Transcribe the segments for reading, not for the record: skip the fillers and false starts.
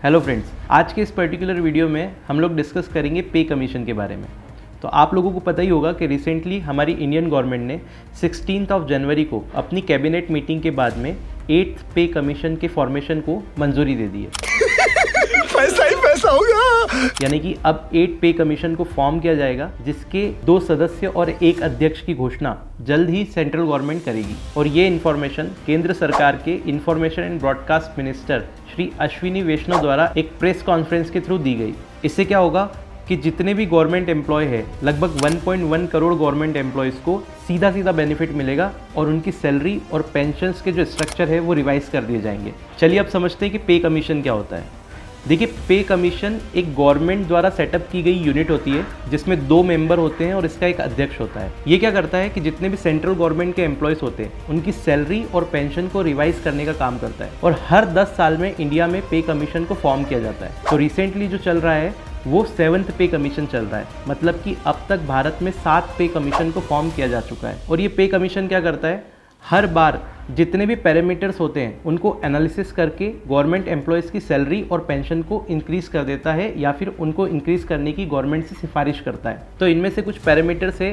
Hello friends, आज के इस पर्टिकुलर वीडियो में हम लोग डिस्कस करेंगे पे कमीशन के बारे में। तो आप लोगों को पता ही होगा कि रिसेंटली हमारी इंडियन गवर्नमेंट ने 16 जनवरी को अपनी कैबिनेट मीटिंग के बाद में 8th पे कमीशन के फॉर्मेशन को मंजूरी दे दी है। पैसा ही पैसा होगा। यानी कि अब 8 पे कमीशन को फॉर्म किया जाएगा, जिसके 2 सदस्य और 1 अध्यक्ष की घोषणा जल्द ही सेंट्रल गवर्नमेंट करेगी। और ये इन्फॉर्मेशन केंद्र सरकार के information and broadcast minister Shri Ashwini Vaishnaw द्वारा एक प्रेस कॉन्फ्रेंस के थ्रू दी गई। इससे क्या होगा कि जितने भी गवर्नमेंट एम्प्लॉय है, लगभग 1.1 करोड़ गवर्नमेंट एम्प्लॉयज़ को सीधा सीधा बेनिफिट मिलेगा और उनकी सैलरी और पेंशन्स के जो स्ट्रक्चर है वो रिवाइज कर दिए जाएंगे। चलिए अब समझते हैं कि पे कमीशन क्या होता है। देखिए, पे कमीशन एक गवर्नमेंट द्वारा सेटअप की गई यूनिट होती है जिसमें 2 मेंबर होते हैं और इसका एक अध्यक्ष होता है। ये क्या करता है कि जितने भी सेंट्रल गवर्नमेंट के एम्प्लॉयज़ होते हैं उनकी सैलरी और पेंशन को रिवाइज करने का काम करता है। और हर 10 साल में इंडिया में पे कमीशन को फॉर्म किया जाता है। तो रिसेंटली जो चल रहा है वो 7th पे कमीशन चल रहा है, मतलब कि अब तक भारत में 7 पे कमीशन को फॉर्म किया जा चुका है। और ये पे कमीशन क्या करता है, हर बार जितने भी पैरामीटर्स होते हैं उनको एनालिसिस करके गवर्नमेंट एम्प्लॉयज़ की सैलरी और पेंशन को इंक्रीज़ कर देता है या फिर उनको इंक्रीज़ करने की गवर्नमेंट से सिफारिश करता है। तो इनमें से कुछ पैरामीटर्स है,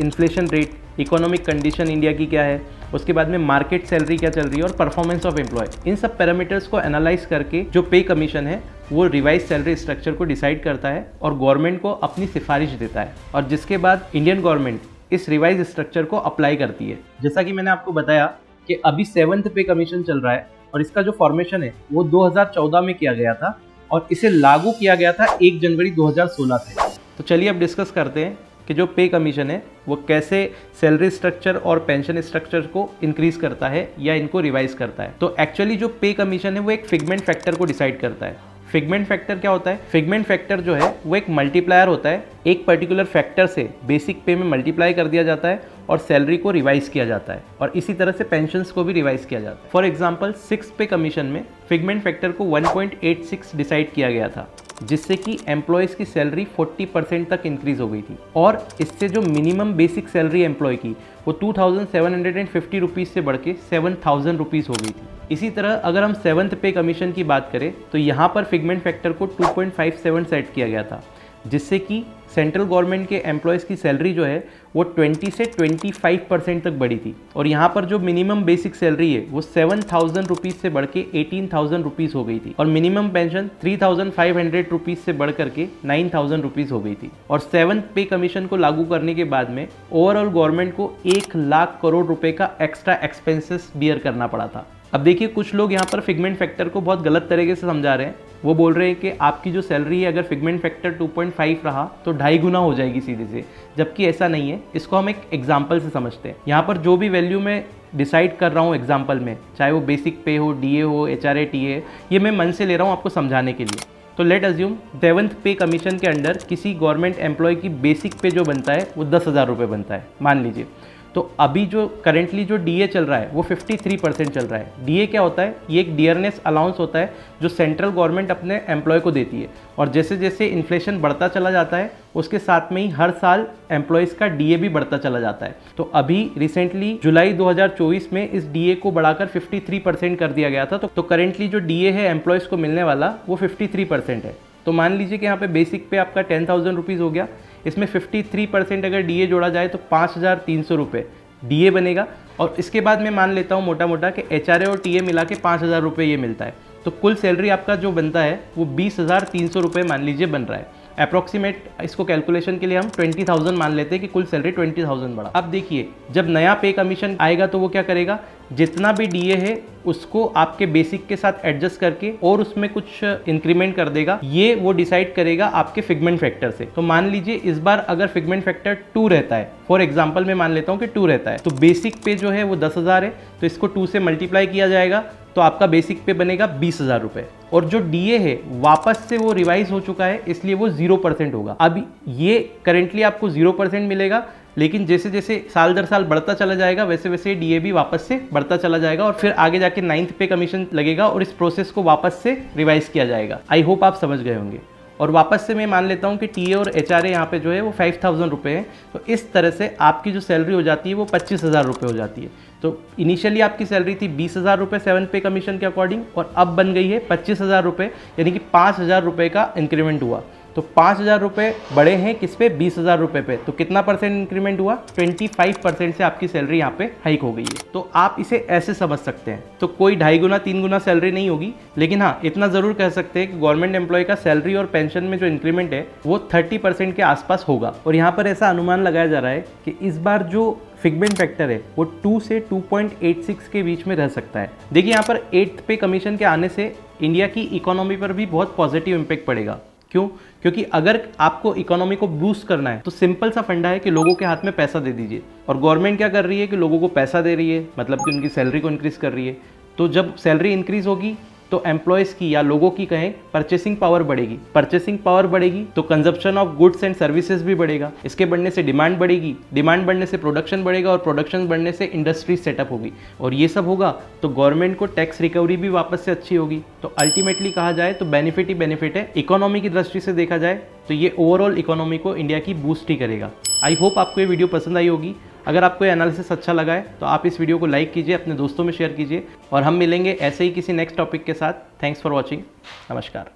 inflation rate, economic condition India की क्या है, उसके बाद में मार्केट सैलरी क्या चल रही है और परफॉर्मेंस ऑफ एम्प्लॉय। इन सब पैरामीटर्स को एनालाइज करके जो पे कमीशन है वो रिवाइज सैलरी स्ट्रक्चर को डिसाइड करता है और गवर्नमेंट को अपनी सिफारिश देता है, और जिसके बाद इंडियन गवर्नमेंट इस रिवाइज स्ट्रक्चर को अप्लाई करती है। जैसा कि मैंने आपको बताया कि अभी 7th पे कमीशन चल रहा है और इसका जो फॉर्मेशन है वो 2014 में किया गया था और इसे लागू किया गया था 1 जनवरी 2016 से। तो चलिए अब डिस्कस करते हैं कि जो पे कमीशन है वो कैसे सैलरी स्ट्रक्चर और पेंशन स्ट्रक्चर को इंक्रीज करता है या इनको रिवाइज करता है। तो एक्चुअली जो पे कमीशन है वो एक फिगमेंट फैक्टर को डिसाइड करता है। फिगमेंट फैक्टर क्या होता है? फिगमेंट फैक्टर जो है वो एक मल्टीप्लायर होता है। एक पर्टिकुलर फैक्टर से बेसिक पे में मल्टीप्लाई कर दिया जाता है और सैलरी को रिवाइज किया जाता है, और इसी तरह से पेंशन्स को भी रिवाइज किया जाता है। फॉर एग्जांपल 6 पे कमीशन में फिगमेंट फैक्टर को 1.86 डिसाइड किया गया था, जिससे कि एम्प्लॉयज़ की सैलरी 40% तक इंक्रीज हो गई थी। और इससे जो मिनिमम बेसिक सैलरी एम्प्लॉय की वो 2750 रुपीज़ से बढ़ के 7000 रुपीज़ हो गई थी। इसी तरह अगर हम 7th पे कमीशन की बात करें तो यहाँ पर फिगमेंट फैक्टर को 2.57 सेट किया गया था, जिससे कि सेंट्रल गवर्नमेंट के एम्प्लॉयज़ की सैलरी जो है वो 20 से 25% तक बढ़ी थी। और यहाँ पर जो मिनिमम बेसिक सैलरी है वो 7000 रुपीज़ से बढ़ के 18000 रुपीज़ हो गई थी, और मिनिमम पेंशन 3500 रुपीज़ से बढ़ करके 9000 रुपीज़ हो गई थी। और 7th पे कमीशन को लागू करने के बाद में ओवरऑल गवर्नमेंट को 1 लाख करोड़ रुपए का एक्स्ट्रा एक्सपेंसेस बियर करना पड़ा था। अब देखिए, कुछ लोग यहाँ पर फिगमेंट फैक्टर को बहुत गलत तरीके से समझा रहे हैं। वो बोल रहे हैं कि आपकी जो सैलरी है अगर फिगमेंट फैक्टर 2.5 रहा तो 2.5 गुना हो जाएगी सीधे से, जबकि ऐसा नहीं है। इसको हम एक एग्जाम्पल से समझते हैं। यहाँ पर जो भी वैल्यू मैं डिसाइड कर रहा हूँ एग्जाम्पल में, चाहे वो बेसिक पे हो, डीए हो, एचआरए, टीए, ये मैं मन से ले रहा हूँ आपको समझाने के लिए। तो लेट अज्यूम 7th पे कमीशन के अंडर किसी गवर्नमेंट एम्प्लॉय की बेसिक पे जो बनता है वो 10,000 रुपये बनता है, मान लीजिए। तो अभी जो करेंटली जो डीए चल रहा है वो 53% चल रहा है। डीए क्या होता है? ये एक डियरनेस अलाउंस होता है जो सेंट्रल गवर्नमेंट अपने एम्प्लॉय को देती है, और जैसे जैसे इन्फ्लेशन बढ़ता चला जाता है उसके साथ में ही हर साल एम्प्लॉयज़ का डीए भी बढ़ता चला जाता है। तो अभी रिसेंटली जुलाई 2024 में इस डीए को बढ़ाकर 53% कर दिया गया था। तो करेंटली जो डीए है एम्प्लॉयज़ को मिलने वाला वो 53% है। तो मान लीजिए कि यहाँ पे बेसिक पे आपका 10,000 रुपीज़ हो गया, इसमें 53% अगर डीए जोड़ा जाए तो 5300 रुपये डीए बनेगा। और इसके बाद मैं मान लेता हूँ मोटा मोटा कि एचआरए और टीए मिला के 5000 रुपये ये मिलता है। तो कुल सैलरी आपका जो बनता है वो 20,300 रुपये मान लीजिए बन रहा है। अप्रॉक्सीमेट इसको कैलकुलेशन के लिए हम 20,000 मान लेते हैं कि कुल सैलरी 20,000 बढ़ा। अब देखिए, जब नया पे कमीशन आएगा तो वो क्या करेगा, जितना भी डीए है उसको आपके बेसिक के साथ एडजस्ट करके और उसमें कुछ इंक्रीमेंट कर देगा। ये वो डिसाइड करेगा आपके फिगमेंट फैक्टर से। तो मान लीजिए इस बार अगर फिगमेंट फैक्टर 2 रहता है, फॉर एग्जांपल मैं मान लेता हूँ कि 2 रहता है, तो बेसिक पे जो है वो 10,000 है, तो इसको 2 से मल्टीप्लाई किया जाएगा तो आपका बेसिक पे बनेगा 20,000 रुपये। और जो डीए है वापस से वो रिवाइज हो चुका है, इसलिए वो 0% होगा। अब ये करेंटली आपको 0% मिलेगा, लेकिन जैसे जैसे साल दर साल बढ़ता चला जाएगा वैसे वैसे डीए भी वापस से बढ़ता चला जाएगा, और फिर आगे जाके 9th पे कमीशन लगेगा और इस प्रोसेस को वापस से रिवाइज किया जाएगा। आई होप आप समझ गए होंगे। और वापस से मैं मान लेता हूँ कि टीए और एचआरए यहाँ पे जो है वो 5,000 रुपये है, तो इस तरह से आपकी जो सैलरी हो जाती है वो 25,000 रुपये हो जाती है। तो इनिशियली आपकी सैलरी थी 20,000 रुपये 7 पे कमीशन के अकॉर्डिंग, और अब बन गई है 25,000 रुपये, यानी कि 5,000 रुपये का इंक्रीमेंट हुआ। तो 5,000 रुपये बढ़े हैं किस पे, 20,000 रुपये पे। तो कितना परसेंट इंक्रीमेंट हुआ, 25% से आपकी सैलरी यहाँ पे हाइक हो गई है। तो आप इसे ऐसे समझ सकते हैं। तो कोई 2.5 गुना 3 गुना सैलरी नहीं होगी, लेकिन हाँ इतना ज़रूर कह सकते हैं कि गवर्नमेंट एम्प्लॉय का सैलरी और पेंशन में जो इंक्रीमेंट है वो 30% के आसपास होगा। और यहाँ पर ऐसा अनुमान लगाया जा रहा है कि इस बार जो फिगमेंट फैक्टर है वो 2 से 2.86 के बीच में रह सकता है। देखिए यहाँ पर 8th पे कमीशन के आने से इंडिया की इकोनॉमी पर भी बहुत पॉजिटिव इम्पैक्ट पड़ेगा। क्यों? क्योंकि अगर आपको इकोनॉमी को बूस्ट करना है तो सिंपल सा फंडा है कि लोगों के हाथ में पैसा दे दीजिए। और गवर्नमेंट क्या कर रही है कि लोगों को पैसा दे रही है, मतलब कि उनकी सैलरी को इंक्रीज कर रही है। तो जब सैलरी इंक्रीज होगी तो एम्प्लॉयज़ की या लोगों की कहें परचेसिंग पावर बढ़ेगी। परचेसिंग पावर बढ़ेगी तो consumption of goods and services भी बढ़ेगा। इसके बढ़ने से डिमांड बढ़ेगी, डिमांड बढ़ने से प्रोडक्शन बढ़ेगा, और प्रोडक्शन बढ़ने से इंडस्ट्री सेटअप होगी। और ये सब होगा तो गवर्नमेंट को टैक्स रिकवरी भी वापस से अच्छी होगी। तो अल्टीमेटली कहा जाए तो बेनिफिट ही बेनिफिट है। इकोनॉमी की दृष्टि से देखा जाए तो ये ओवरऑल इकोनॉमी को इंडिया की बूस्ट ही करेगा। आई होप आपको ये वीडियो पसंद आई होगी। अगर आपको ये एनालिसिस अच्छा लगा है तो आप इस वीडियो को लाइक कीजिए, अपने दोस्तों में शेयर कीजिए, और हम मिलेंगे ऐसे ही किसी नेक्स्ट टॉपिक के साथ। Thanks for watching. नमस्कार।